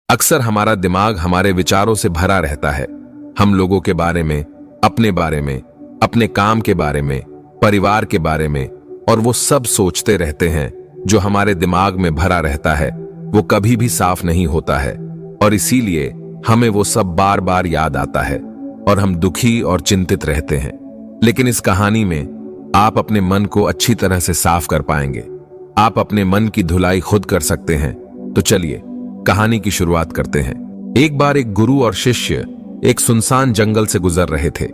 अक्सर हमारा दिमाग हमारे विचारों से भरा रहता है। हम लोगों के बारे में, अपने बारे में, अपने काम के बारे में, परिवार के बारे में, और वो सब सोचते रहते हैं। जो हमारे दिमाग में भरा रहता है वो कभी भी साफ नहीं होता है, और इसीलिए हमें वो सब बार बार याद आता है और हम दुखी और चिंतित रहते हैं। लेकिन इस कहानी में आप अपने मन को अच्छी तरह से साफ कर पाएंगे। आप अपने मन की धुलाई खुद कर सकते हैं। तो चलिए कहानी की शुरुआत करते हैं। एक बार एक गुरु और शिष्य एक सुनसान जंगल से गुजर रहे थे।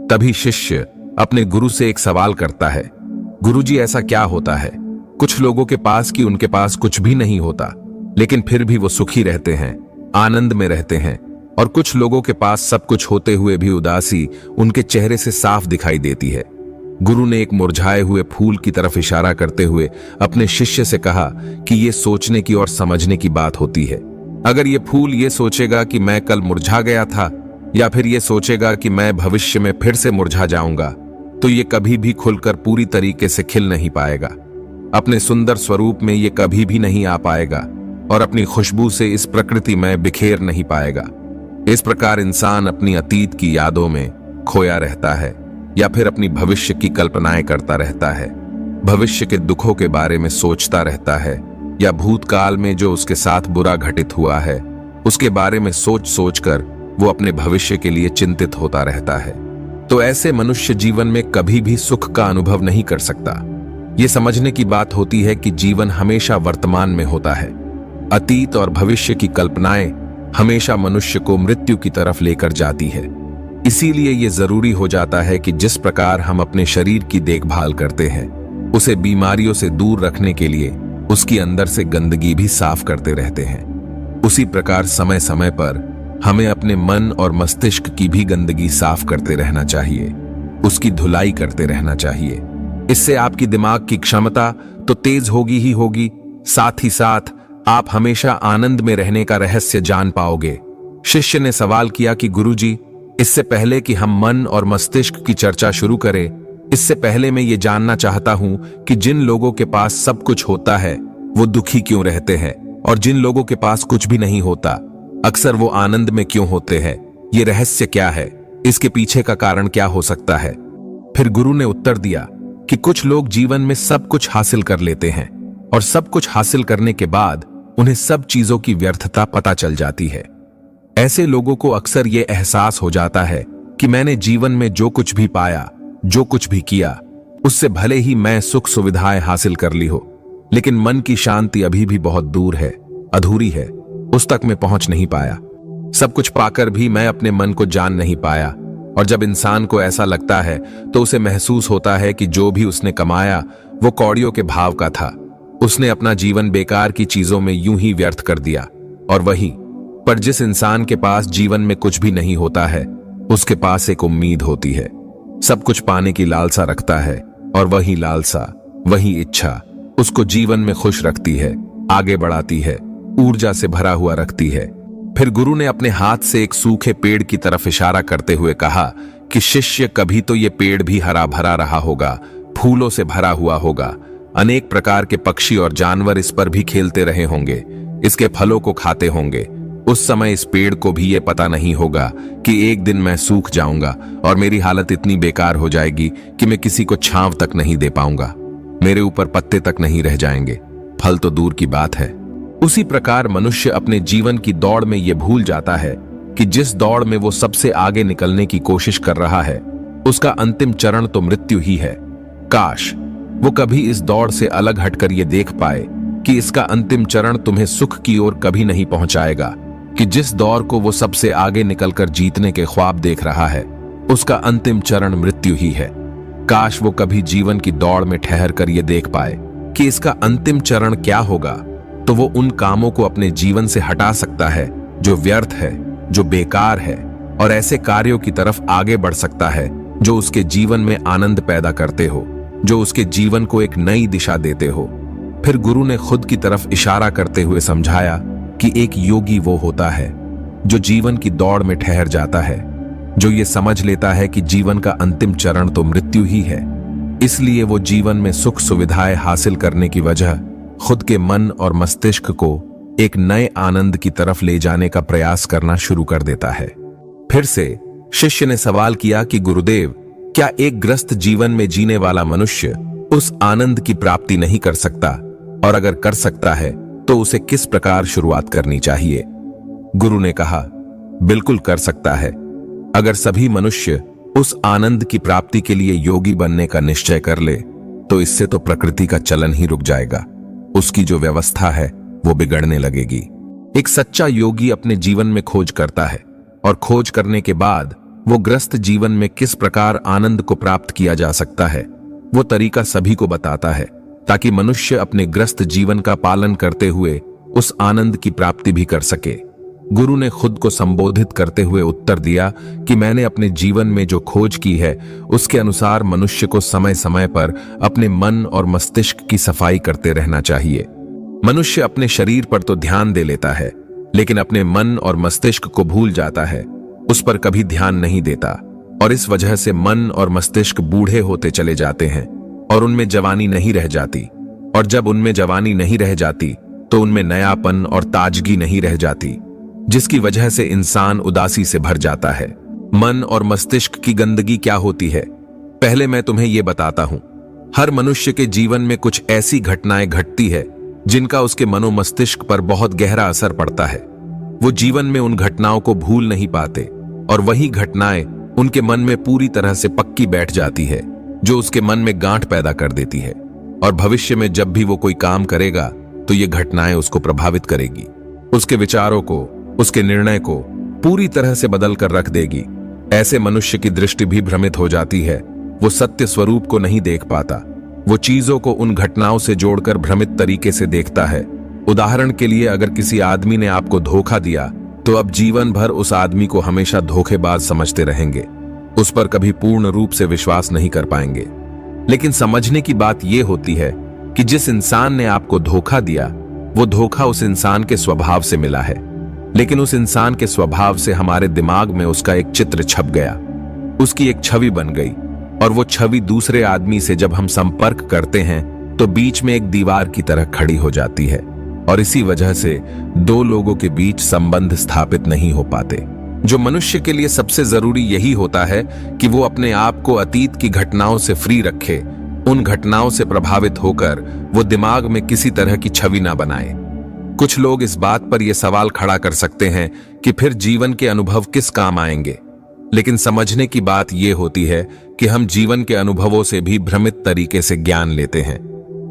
तभी शिष्य अपने गुरु से एक सवाल करता है, गुरुजी, ऐसा क्या होता है? कुछ लोगों के पास कि उनके पास कुछ भी नहीं होता, लेकिन फिर भी वो सुखी रहते हैं, आनंद में रहते हैं, और कुछ लोगों के पास सब कुछ होते हुए भी उदासी उनके चेहरे से साफ दिखाई देती है। गुरु ने एक मुरझाए हुए फूल की तरफ इशारा करते हुए अपने शिष्य से कहा कि ये सोचने की और समझने की बात होती है। अगर ये फूल ये सोचेगा कि मैं कल मुरझा गया था, या फिर ये सोचेगा कि मैं भविष्य में फिर से मुरझा जाऊंगा, तो ये कभी भी खुलकर पूरी तरीके से खिल नहीं पाएगा। अपने सुंदर स्वरूप में ये कभी भी नहीं आ पाएगा और अपनी खुशबू से इस प्रकृति में बिखेर नहीं पाएगा। इस प्रकार इंसान अपनी अतीत की यादों में खोया रहता है, या फिर अपनी भविष्य की कल्पनाएं करता रहता है। भविष्य के दुखों के बारे में सोचता रहता है, या भूतकाल में जो उसके साथ बुरा घटित हुआ है उसके बारे में सोच सोचकर वो अपने भविष्य के लिए चिंतित होता रहता है। तो ऐसे मनुष्य जीवन में कभी भी सुख का अनुभव नहीं कर सकता। ये समझने की बात होती है कि जीवन हमेशा वर्तमान में होता है। अतीत और भविष्य की कल्पनाएं हमेशा मनुष्य को मृत्यु की तरफ लेकर जाती है। इसीलिए ये जरूरी हो जाता है कि जिस प्रकार हम अपने शरीर की देखभाल करते हैं, उसे बीमारियों से दूर रखने के लिए उसकी अंदर से गंदगी भी साफ करते रहते हैं, उसी प्रकार समय समय पर हमें अपने मन और मस्तिष्क की भी गंदगी साफ करते रहना चाहिए, उसकी धुलाई करते रहना चाहिए। इससे आपकी दिमाग की क्षमता तो तेज होगी ही होगी, साथ ही साथ आप हमेशा आनंद में रहने का रहस्य जान पाओगे। शिष्य ने सवाल किया कि गुरुजी, इससे पहले कि हम मन और मस्तिष्क की चर्चा शुरू करें, इससे पहले मैं ये जानना चाहता हूं कि जिन लोगों के पास सब कुछ होता है वो दुखी क्यों रहते हैं, और जिन लोगों के पास कुछ भी नहीं होता अक्सर वो आनंद में क्यों होते हैं? ये रहस्य क्या है? इसके पीछे का कारण क्या हो सकता है? फिर गुरु ने उत्तर दिया कि कुछ लोग जीवन में सब कुछ हासिल कर लेते हैं, और सब कुछ हासिल करने के बाद उन्हें सब चीजों की व्यर्थता पता चल जाती है। ऐसे लोगों को अक्सर ये एहसास हो जाता है कि मैंने जीवन में जो कुछ भी पाया, जो कुछ भी किया, उससे भले ही मैं सुख सुविधाएं हासिल कर ली हो, लेकिन मन की शांति अभी भी बहुत दूर है, अधूरी है, उस तक मैं पहुंच नहीं पाया। सब कुछ पाकर भी मैं अपने मन को जान नहीं पाया। और जब इंसान को ऐसा लगता है तो उसे महसूस होता है कि जो भी उसने कमाया वो कौड़ियों के भाव का था। उसने अपना जीवन बेकार की चीजों में यूं ही व्यर्थ कर दिया। और वहीं पर जिस इंसान के पास जीवन में कुछ भी नहीं होता है, उसके पास एक उम्मीद होती है, सब कुछ पाने की लालसा रखता है, और वही लालसा, वही इच्छा उसको जीवन में खुश रखती है, आगे बढ़ाती है, ऊर्जा से भरा हुआ रखती है। फिर गुरु ने अपने हाथ से एक सूखे पेड़ की तरफ इशारा करते हुए कहा कि शिष्य, कभी तो ये पेड़ भी हरा भरा रहा होगा, फूलों से भरा हुआ होगा, अनेक प्रकार के पक्षी और जानवर इस पर भी खेलते रहे होंगे, इसके फलों को खाते होंगे। उस समय इस पेड़ को भी ये पता नहीं होगा कि एक दिन मैं सूख जाऊंगा और मेरी हालत इतनी बेकार हो जाएगी कि मैं किसी को छांव तक नहीं दे पाऊंगा, मेरे ऊपर पत्ते तक नहीं रह जाएंगे, फल तो दूर की बात है। उसी प्रकार मनुष्य अपने जीवन की दौड़ में यह भूल जाता है कि जिस दौड़ में वो सबसे आगे निकलने की कोशिश कर रहा है, उसका अंतिम चरण तो मृत्यु ही है। काश वो कभी इस दौड़ से अलग हटकर ये देख पाए कि इसका अंतिम चरण तुम्हें सुख की ओर कभी नहीं पहुंचाएगा, कि जिस दौर को वो सबसे आगे निकलकर जीतने के ख्वाब देख रहा है, उसका अंतिम चरण मृत्यु ही है। काश वो कभी जीवन की दौड़ में ठहर कर ये देख पाए कि इसका अंतिम चरण क्या होगा, तो वो उन कामों को अपने जीवन से हटा सकता है जो व्यर्थ है, जो बेकार है, और ऐसे कार्यों की तरफ आगे बढ़ सकता है जो उसके जीवन में आनंद पैदा करते हो, जो उसके जीवन को एक नई दिशा देते हो। फिर गुरु ने खुद की तरफ इशारा करते हुए समझाया कि एक योगी वो होता है जो जीवन की दौड़ में ठहर जाता है, जो ये समझ लेता है कि जीवन का अंतिम चरण तो मृत्यु ही है। इसलिए वो जीवन में सुख सुविधाएं हासिल करने की वजह खुद के मन और मस्तिष्क को एक नए आनंद की तरफ ले जाने का प्रयास करना शुरू कर देता है। फिर से शिष्य ने सवाल किया कि गुरुदेव, क्या एक ग्रस्त जीवन में जीने वाला मनुष्य उस आनंद की प्राप्ति नहीं कर सकता, और अगर कर सकता है तो उसे किस प्रकार शुरुआत करनी चाहिए? गुरु ने कहा, बिल्कुल कर सकता है। अगर सभी मनुष्य उस आनंद की प्राप्ति के लिए योगी बनने का निश्चय कर ले तो इससे तो प्रकृति का चलन ही रुक जाएगा। उसकी जो व्यवस्था है वो बिगड़ने लगेगी। एक सच्चा योगी अपने जीवन में खोज करता है, और खोज करने के बाद वो ग्रस्त जीवन में किस प्रकार आनंद को प्राप्त किया जा सकता है वो तरीका सभी को बताता है, ताकि मनुष्य अपने ग्रस्त जीवन का पालन करते हुए उस आनंद की प्राप्ति भी कर सके। गुरु ने खुद को संबोधित करते हुए उत्तर दिया कि मैंने अपने जीवन में जो खोज की है उसके अनुसार मनुष्य को समय समय पर अपने मन और मस्तिष्क की सफाई करते रहना चाहिए। मनुष्य अपने शरीर पर तो ध्यान दे लेता है, लेकिन अपने मन और मस्तिष्क को भूल जाता है, उस पर कभी ध्यान नहीं देता, और इस वजह से मन और मस्तिष्क बूढ़े होते चले जाते हैं और उनमें जवानी नहीं रह जाती। और जब उनमें जवानी नहीं रह जाती तो उनमें नयापन और ताजगी नहीं रह जाती, जिसकी वजह से इंसान उदासी से भर जाता है। मन और मस्तिष्क की गंदगी क्या होती है, पहले मैं तुम्हें यह बताता हूं। हर मनुष्य के जीवन में कुछ ऐसी घटनाएं घटती है जिनका उसके मनोमस्तिष्क पर बहुत गहरा असर पड़ता है। वो जीवन में उन घटनाओं को भूल नहीं पाते, और वही घटनाएं उनके मन में पूरी तरह से पक्की बैठ जाती है, जो उसके मन में गांठ पैदा कर देती है। और भविष्य में जब भी वो कोई काम करेगा तो ये घटनाएं उसको प्रभावित करेगी, उसके विचारों को, उसके निर्णय को पूरी तरह से बदल कर रख देगी। ऐसे मनुष्य की दृष्टि भी भ्रमित हो जाती है, वो सत्य स्वरूप को नहीं देख पाता। वो चीजों को उन घटनाओं से जोड़कर भ्रमित तरीके से देखता है। उदाहरण के लिए, अगर किसी आदमी ने आपको धोखा दिया तो अब जीवन भर उस आदमी को हमेशा धोखेबाज समझते रहेंगे, उस पर कभी पूर्ण रूप से विश्वास नहीं कर पाएंगे। लेकिन समझने की बात यह होती है कि जिस इंसान ने आपको धोखा दिया वो धोखा उस इंसान के स्वभाव से मिला है, लेकिन उस इंसान के स्वभाव से हमारे दिमाग में उसका एक चित्र छप गया, उसकी एक छवि बन गई, और वो छवि दूसरे आदमी से जब हम संपर्क करते हैं तो बीच में एक दीवार की तरह खड़ी हो जाती है, और इसी वजह से दो लोगों के बीच संबंध स्थापित नहीं हो पाते। जो मनुष्य के लिए सबसे जरूरी यही होता है कि वो अपने आप को अतीत की घटनाओं से फ्री रखे, उन घटनाओं से प्रभावित होकर वो दिमाग में किसी तरह की छवि ना बनाए। कुछ लोग इस बात पर यह सवाल खड़ा कर सकते हैं कि फिर जीवन के अनुभव किस काम आएंगे, लेकिन समझने की बात यह होती है कि हम जीवन के अनुभवों से भी भ्रमित तरीके से ज्ञान लेते हैं,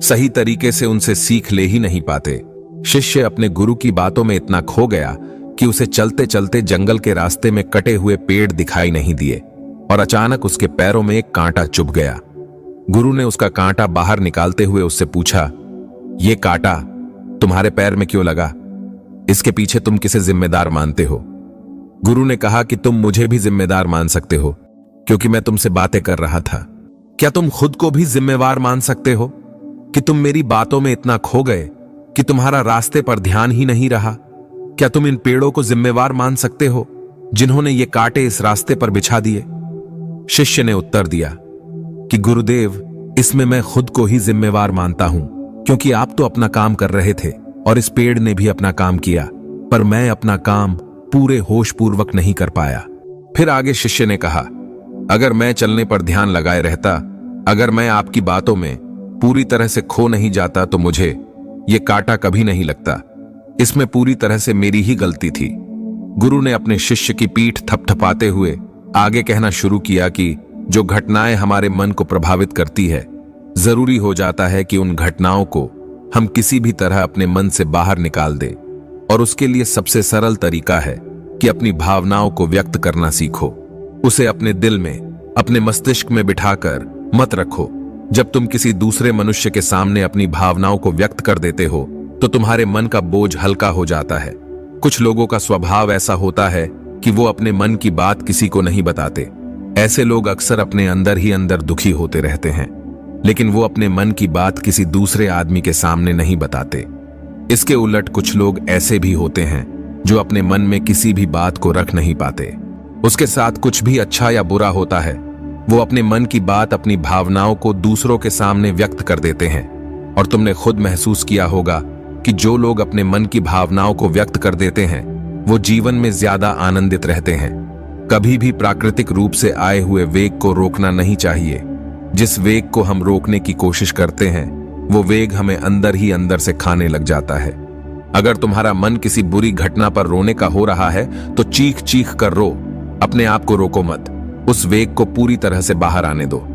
सही तरीके से उनसे सीख ले ही नहीं पाते। शिष्य अपने गुरु की बातों में इतना खो गया कि उसे चलते चलते जंगल के रास्ते में कटे हुए पेड़ दिखाई नहीं दिए, और अचानक उसके पैरों में एक कांटा चुभ गया। गुरु ने उसका कांटा बाहर निकालते हुए उससे पूछा, ये कांटा तुम्हारे पैर में क्यों लगा? इसके पीछे तुम किसे जिम्मेदार मानते हो? गुरु ने कहा कि तुम मुझे भी जिम्मेदार मान सकते हो, क्योंकि मैं तुमसे बातें कर रहा था। क्या तुम खुद को भी जिम्मेवार मान सकते हो कि तुम मेरी बातों में इतना खो गए कि तुम्हारा रास्ते पर ध्यान ही नहीं रहा? क्या तुम इन पेड़ों को जिम्मेवार मान सकते हो जिन्होंने ये कांटे इस रास्ते पर बिछा दिए? शिष्य ने उत्तर दिया कि गुरुदेव, इसमें मैं खुद को ही जिम्मेवार मानता हूं, क्योंकि आप तो अपना काम कर रहे थे और इस पेड़ ने भी अपना काम किया, पर मैं अपना काम पूरे होश पूर्वक नहीं कर पाया। फिर आगे शिष्य ने कहा, अगर मैं चलने पर ध्यान लगाए रहता, अगर मैं आपकी बातों में पूरी तरह से खो नहीं जाता तो मुझे ये कांटा कभी नहीं लगता। इसमें पूरी तरह से मेरी ही गलती थी। गुरु ने अपने शिष्य की पीठ थपथपाते हुए आगे कहना शुरू किया कि जो घटनाएं हमारे मन को प्रभावित करती है, जरूरी हो जाता है कि उन घटनाओं को हम किसी भी तरह अपने मन से बाहर निकाल दें, और उसके लिए सबसे सरल तरीका है कि अपनी भावनाओं को व्यक्त करना सीखो। उसे अपने दिल में, अपने मस्तिष्क में बिठाकर मत रखो। जब तुम किसी दूसरे मनुष्य के सामने अपनी भावनाओं को व्यक्त कर देते हो तो तुम्हारे मन का बोझ हल्का हो जाता है। कुछ लोगों का स्वभाव ऐसा होता है कि वो अपने मन की बात किसी को नहीं बताते। ऐसे लोग अक्सर अपने अंदर ही अंदर दुखी होते रहते हैं, लेकिन वो अपने मन की बात किसी दूसरे आदमी के सामने नहीं बताते। इसके उलट कुछ लोग ऐसे भी होते हैं जो अपने मन में किसी भी बात को रख नहीं पाते। उसके साथ कुछ भी अच्छा या बुरा होता है, वो अपने मन की बात, अपनी भावनाओं को दूसरों के सामने व्यक्त कर देते हैं। और तुमने खुद महसूस किया होगा कि जो लोग अपने मन की भावनाओं को व्यक्त कर देते हैं वो जीवन में ज्यादा आनंदित रहते हैं। कभी भी प्राकृतिक रूप से आए हुए वेग को रोकना नहीं चाहिए। जिस वेग को हम रोकने की कोशिश करते हैं वो वेग हमें अंदर ही अंदर से खाने लग जाता है। अगर तुम्हारा मन किसी बुरी घटना पर रोने का हो रहा है तो चीख चीख कर रो, अपने आप को रोको मत, उस वेग को पूरी तरह से बाहर आने दो।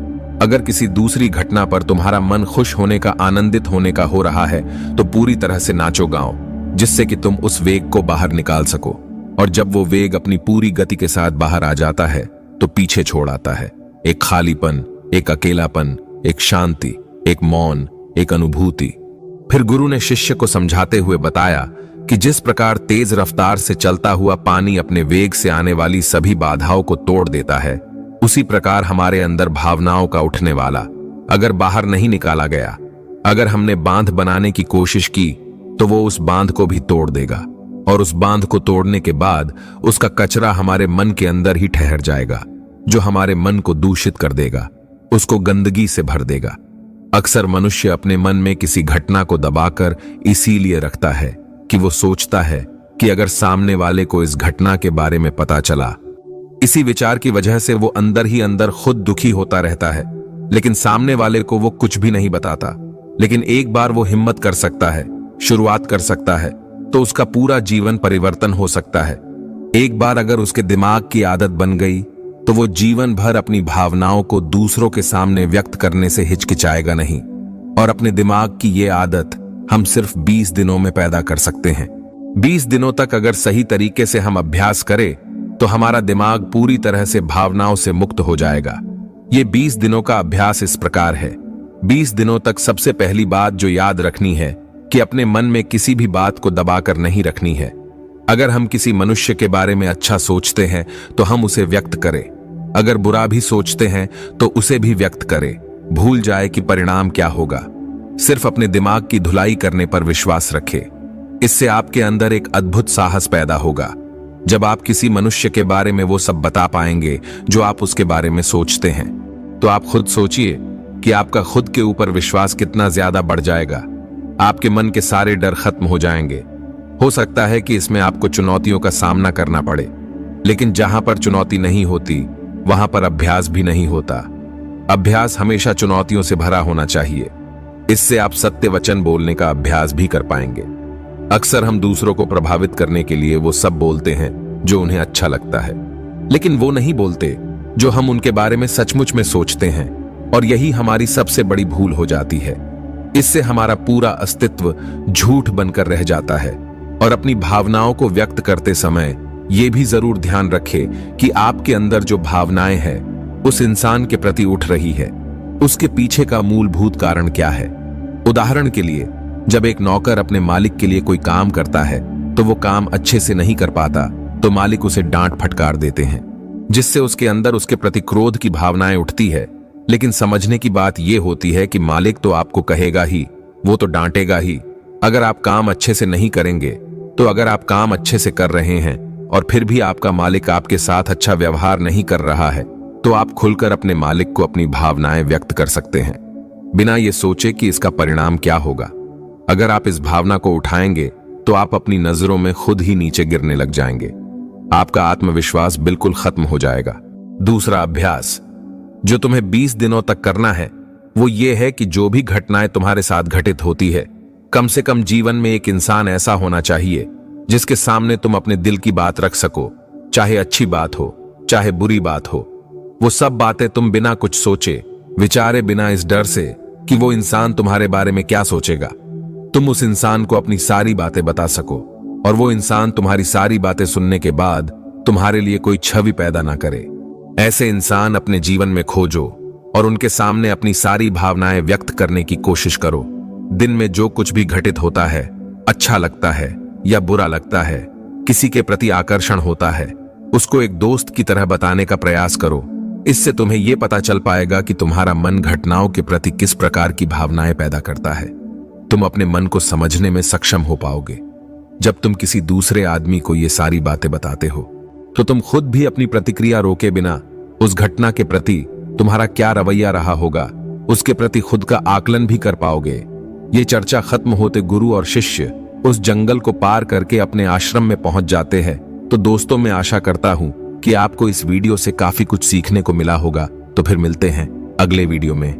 अगर किसी दूसरी घटना पर तुम्हारा मन खुश होने का, आनंदित होने का हो रहा है तो पूरी तरह से नाचो गाओ, जिससे कि तुम उस वेग को बाहर निकाल सको। और जब वो वेग अपनी पूरी गति के साथ बाहर आ जाता है तो पीछे छोड़ आता है एक खालीपन, एक अकेलापन, एक शांति, एक मौन, एक अनुभूति। फिर गुरु ने शिष्य को समझाते हुए बताया कि जिस प्रकार तेज रफ्तार से चलता हुआ पानी अपने वेग से आने वाली सभी बाधाओं को तोड़ देता है, उसी प्रकार हमारे अंदर भावनाओं का उठने वाला अगर बाहर नहीं निकाला गया, अगर हमने बांध बनाने की कोशिश की तो वो उस बांध को भी तोड़ देगा। और उस बांध को तोड़ने के बाद उसका कचरा हमारे मन के अंदर ही ठहर जाएगा, जो हमारे मन को दूषित कर देगा, उसको गंदगी से भर देगा। अक्सर मनुष्य अपने मन में किसी घटना को दबाकर इसीलिए रखता है कि वो सोचता है कि अगर सामने वाले को इस घटना के बारे में पता चला, इसी विचार की वजह से वो अंदर ही अंदर खुद दुखी होता रहता है, लेकिन सामने वाले को वो कुछ भी नहीं बताता। लेकिन एक बार वो हिम्मत कर सकता है, शुरुआत कर सकता है, तो उसका पूरा जीवन परिवर्तन हो सकता है। एक बार अगर उसके दिमाग की आदत बन गई तो वो जीवन भर अपनी भावनाओं को दूसरों के सामने व्यक्त करने से हिचकिचाएगा नहीं। और अपने दिमाग की ये आदत हम सिर्फ 20 दिनों में पैदा कर सकते हैं। 20 दिनों तक अगर सही तरीके से हम अभ्यास करें तो हमारा दिमाग पूरी तरह से भावनाओं से मुक्त हो जाएगा। ये 20 दिनों का अभ्यास इस प्रकार है। 20 दिनों तक सबसे पहली बात जो याद रखनी है कि अपने मन में किसी भी बात को दबाकर नहीं रखनी है। अगर हम किसी मनुष्य के बारे में अच्छा सोचते हैं तो हम उसे व्यक्त करें, अगर बुरा भी सोचते हैं तो उसे भी व्यक्त करें। भूल जाए कि परिणाम क्या होगा, सिर्फ अपने दिमाग की धुलाई करने पर विश्वास रखें। इससे आपके अंदर एक अद्भुत साहस पैदा होगा। जब आप किसी मनुष्य के बारे में वो सब बता पाएंगे जो आप उसके बारे में सोचते हैं, तो आप खुद सोचिए कि आपका खुद के ऊपर विश्वास कितना ज्यादा बढ़ जाएगा। आपके मन के सारे डर खत्म हो जाएंगे। हो सकता है कि इसमें आपको चुनौतियों का सामना करना पड़े, लेकिन जहां पर चुनौती नहीं होती वहां पर अभ्यास भी नहीं होता। अभ्यास हमेशा चुनौतियों से भरा होना चाहिए। इससे आप सत्य वचन बोलने का अभ्यास भी कर पाएंगे। अक्सर हम दूसरों को प्रभावित करने के लिए वो सब बोलते हैं जो उन्हें अच्छा लगता है, लेकिन वो नहीं बोलते जो हम उनके बारे में सचमुच में सोचते हैं। और यही हमारी सबसे बड़ी भूल हो जाती है। इससे हमारा पूरा अस्तित्व झूठ बनकर रह जाता है। और अपनी भावनाओं को व्यक्त करते समय ये भी जरूर ध्यान रखें कि आपके अंदर जो भावनाएं हैं उस इंसान के प्रति उठ रही है, उसके पीछे का मूलभूत कारण क्या है। उदाहरण के लिए, जब एक नौकर अपने मालिक के लिए कोई काम करता है तो वो काम अच्छे से नहीं कर पाता तो मालिक उसे डांट फटकार देते हैं, जिससे उसके अंदर उसके प्रति क्रोध की भावनाएं उठती है। लेकिन समझने की बात यह होती है कि मालिक तो आपको कहेगा ही, वो तो डांटेगा ही अगर आप काम अच्छे से नहीं करेंगे। तो अगर आप काम अच्छे से कर रहे हैं और फिर भी आपका मालिक आपके साथ अच्छा व्यवहार नहीं कर रहा है, तो आप खुलकर अपने मालिक को अपनी भावनाएं व्यक्त कर सकते हैं, बिना ये सोचे कि इसका परिणाम क्या होगा। अगर आप इस भावना को उठाएंगे तो आप अपनी नजरों में खुद ही नीचे गिरने लग जाएंगे। आपका आत्मविश्वास बिल्कुल खत्म हो जाएगा। दूसरा अभ्यास जो तुम्हें 20 दिनों तक करना है वो ये है कि जो भी घटनाएं तुम्हारे साथ घटित होती है, कम से कम जीवन में एक इंसान ऐसा होना चाहिए जिसके सामने तुम अपने दिल की बात रख सको। चाहे अच्छी बात हो, चाहे बुरी बात हो, वो सब बातें तुम बिना कुछ सोचे विचारे, बिना इस डर से कि वो इंसान तुम्हारे बारे में क्या सोचेगा, तुम उस इंसान को अपनी सारी बातें बता सको और वो इंसान तुम्हारी सारी बातें सुनने के बाद तुम्हारे लिए कोई छवि पैदा ना करे। ऐसे इंसान अपने जीवन में खोजो और उनके सामने अपनी सारी भावनाएं व्यक्त करने की कोशिश करो। दिन में जो कुछ भी घटित होता है, अच्छा लगता है या बुरा लगता है, किसी के प्रति आकर्षण होता है, उसको एक दोस्त की तरह बताने का प्रयास करो। इससे तुम्हें यह पता चल पाएगा कि तुम्हारा मन घटनाओं के प्रति किस प्रकार की भावनाएं पैदा करता है। तुम अपने मन को समझने में सक्षम हो पाओगे। जब तुम किसी दूसरे आदमी को ये सारी बातें बताते हो तो तुम खुद भी अपनी प्रतिक्रिया रोके बिना उस घटना के प्रति तुम्हारा क्या रवैया रहा होगा, उसके प्रति खुद का आकलन भी कर पाओगे। ये चर्चा खत्म होते गुरु और शिष्य उस जंगल को पार करके अपने आश्रम में पहुंच जाते हैं। तो दोस्तों, मैं आशा करता हूं कि आपको इस वीडियो से काफी कुछ सीखने को मिला होगा। तो फिर मिलते हैं अगले वीडियो में।